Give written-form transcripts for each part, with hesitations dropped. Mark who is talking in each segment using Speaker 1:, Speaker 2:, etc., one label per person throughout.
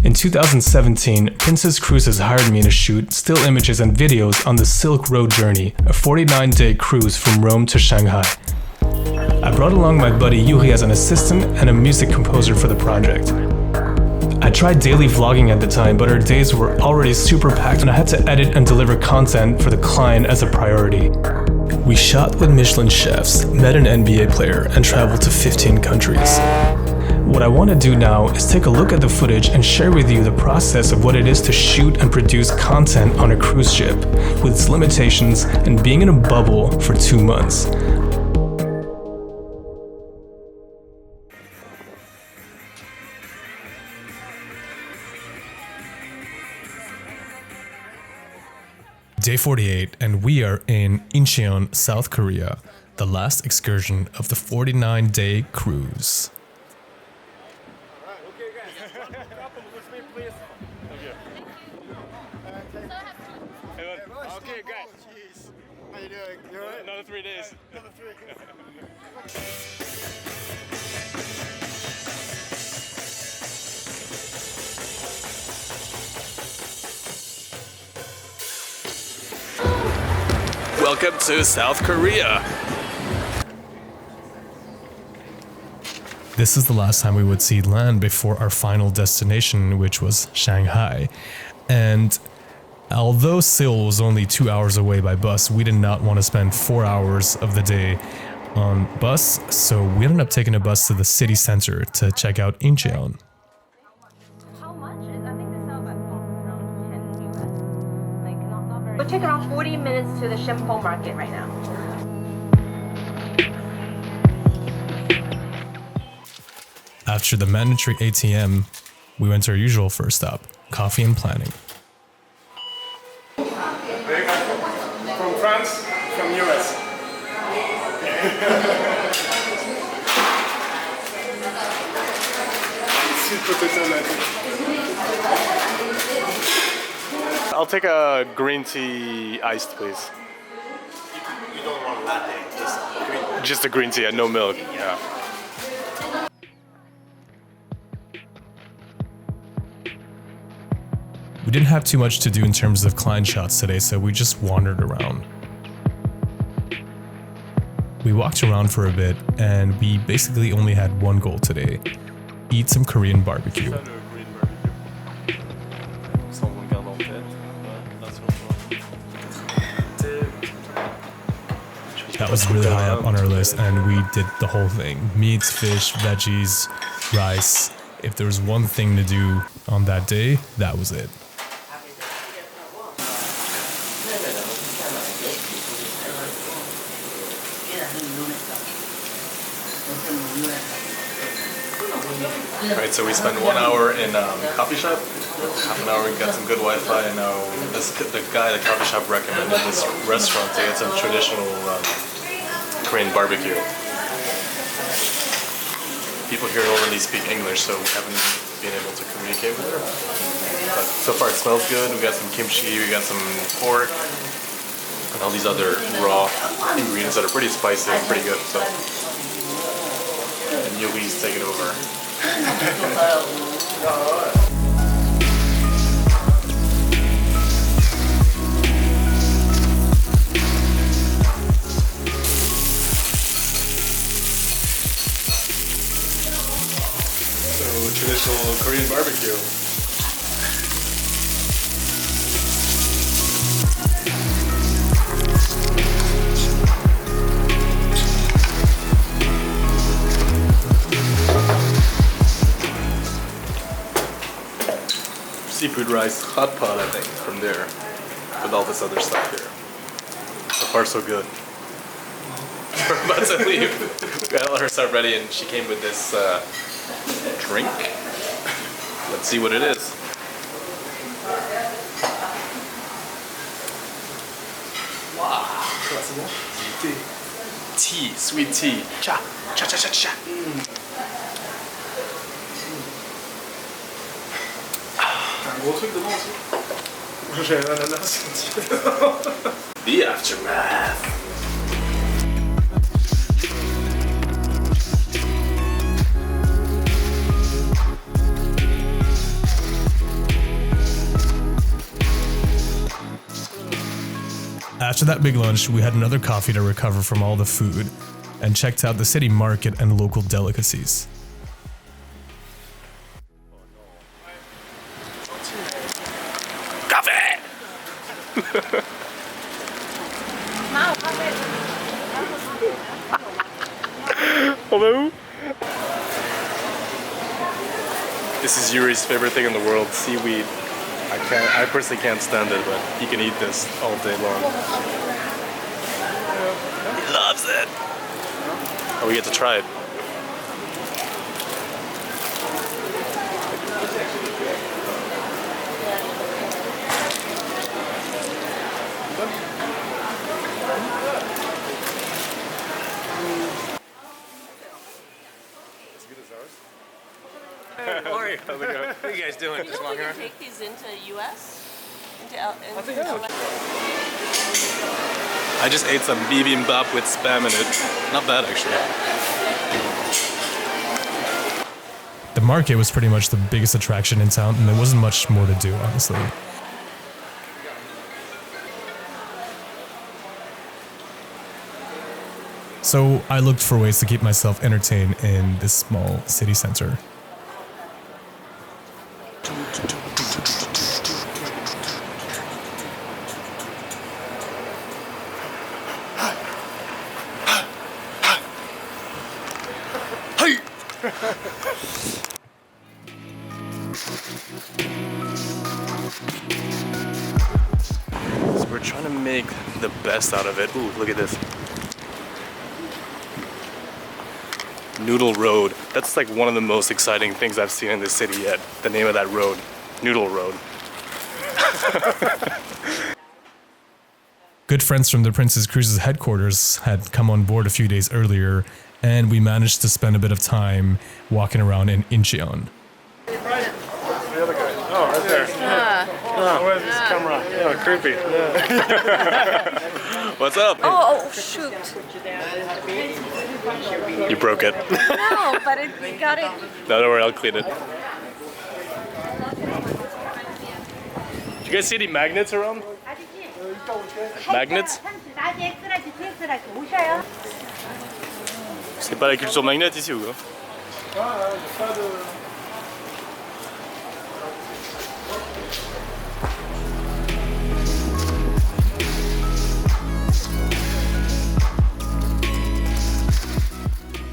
Speaker 1: In 2017, Princess Cruises hired me to shoot still images and videos on the Silk Road journey, a 49-day cruise from Rome to Shanghai. I brought along my buddy Iouri as an assistant and a music composer for the project. I tried daily vlogging at the time, but our days were already super packed and I had to edit and deliver content for the client as a priority. We shot with Michelin chefs, met an NBA player, and traveled to 15 countries. What I want to do now is take a look at the footage and share with you the process of what it is to shoot and produce content on a cruise ship, with its limitations and being in a bubble for 2 months. Day 48, and we are in Incheon, South Korea, the last excursion of the 49-day cruise.
Speaker 2: Okay, guys. How you doing? You all right? Another 3 days. Another 3.
Speaker 1: Welcome to South Korea! This is the last time we would see land before our final destination, which was Shanghai. And although Seoul was only 2 hours away by bus, we did not want to spend 4 hours of the day on bus, so we ended up taking a bus to the city center to check out Incheon.
Speaker 3: How much is? I think this is about around 10 US. Like not very. It would take around 40 minutes to the Shempong market right now.
Speaker 1: After the mandatory ATM, we went to our usual first stop, coffee and planning.
Speaker 2: From France, from US. I'll take a green tea iced, please.
Speaker 4: You don't want latte, just green.
Speaker 2: Just a green tea and no milk. Yeah.
Speaker 1: We didn't have too much to do in terms of client shots today, so we just wandered around. We walked around for a bit, and we basically only had one goal today: eat some Korean barbecue. That was really high up on our list, and we did the whole thing: meats, fish, veggies, rice. If there was one thing to do on that day, that was it.
Speaker 5: Right, so we spent 1 hour in coffee shop, half an hour we got some good Wi-Fi, and now the guy at the coffee shop recommended this restaurant to get some traditional Korean barbecue. People here don't really speak English, so we haven't been able to communicate with her. But so far it smells good. We got some kimchi, we got some pork, and all these other raw ingredients that are pretty spicy and pretty good. So, and Iouri's taking over. So traditional Korean barbecue. Seafood rice, hot pot, I think, from there, with all this other stuff here. So far, so good. We're about to leave. We got all her stuff ready, and she came with this drink. Let's see what it is. Wow, what's that? Tea, sweet tea. Cha, cha, cha, cha, cha. The aftermath.
Speaker 1: After that big lunch, we had another coffee to recover from all the food and checked out the city market and local delicacies.
Speaker 5: Coffee! Hello? This is Iouri's favorite thing in the world, seaweed. I personally can't stand it, but he can eat this all day long. He loves it! Oh, we get to try it.
Speaker 6: How's it going? What are you guys doing?
Speaker 7: You
Speaker 6: Just
Speaker 7: know we
Speaker 6: walking
Speaker 7: can
Speaker 6: around?
Speaker 7: take these into US? Into LA?
Speaker 5: I just ate some bibimbap with spam in it. Not bad, actually.
Speaker 1: The market was pretty much the biggest attraction in town, and there wasn't much more to do, honestly. So I looked for ways to keep myself entertained in this small city center.
Speaker 5: So we're trying to make the best out of it. Ooh, look at this. Noodle Road. That's like one of the most exciting things I've seen in this city yet. The name of that road. Noodle Road.
Speaker 1: Good friends from the Princess Cruises headquarters had come on board a few days earlier, and we managed to spend a bit of time walking around in Incheon.
Speaker 2: The other guy. Oh, right there. Oh, where's this camera? Oh, creepy.
Speaker 5: What's up?
Speaker 7: Oh, shoot.
Speaker 5: You broke it.
Speaker 7: No, but we got it.
Speaker 5: No, don't worry, I'll clean it. Did you guys see any magnets around? Magnets? C'est pas la culture magnète ici ou quoi?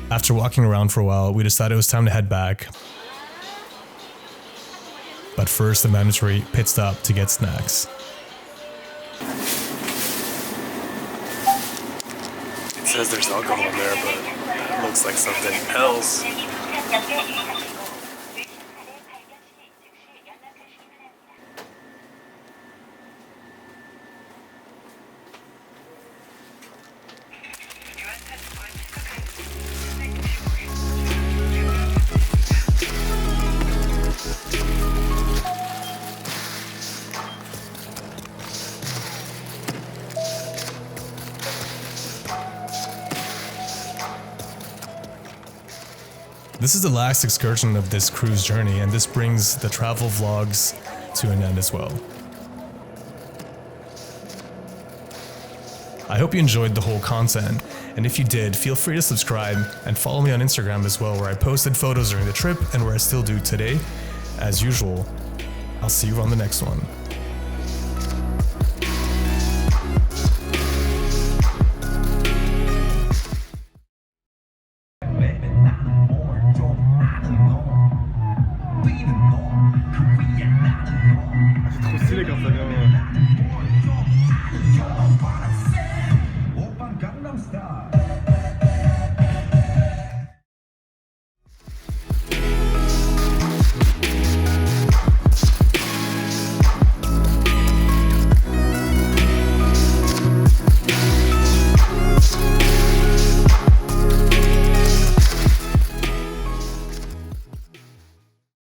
Speaker 1: After walking around for a while, we decided it was time to head back. But first, the mandatory pit stop to get snacks.
Speaker 5: It says there's alcohol in there, but it looks like something else.
Speaker 1: This is the last excursion of this cruise journey, and this brings the travel vlogs to an end as well. I hope you enjoyed the whole content, and if you did, feel free to subscribe and follow me on Instagram as well, where I posted photos during the trip and where I still do today. As usual, I'll see you on the next one.
Speaker 2: C'est trop stylé quand ça vient.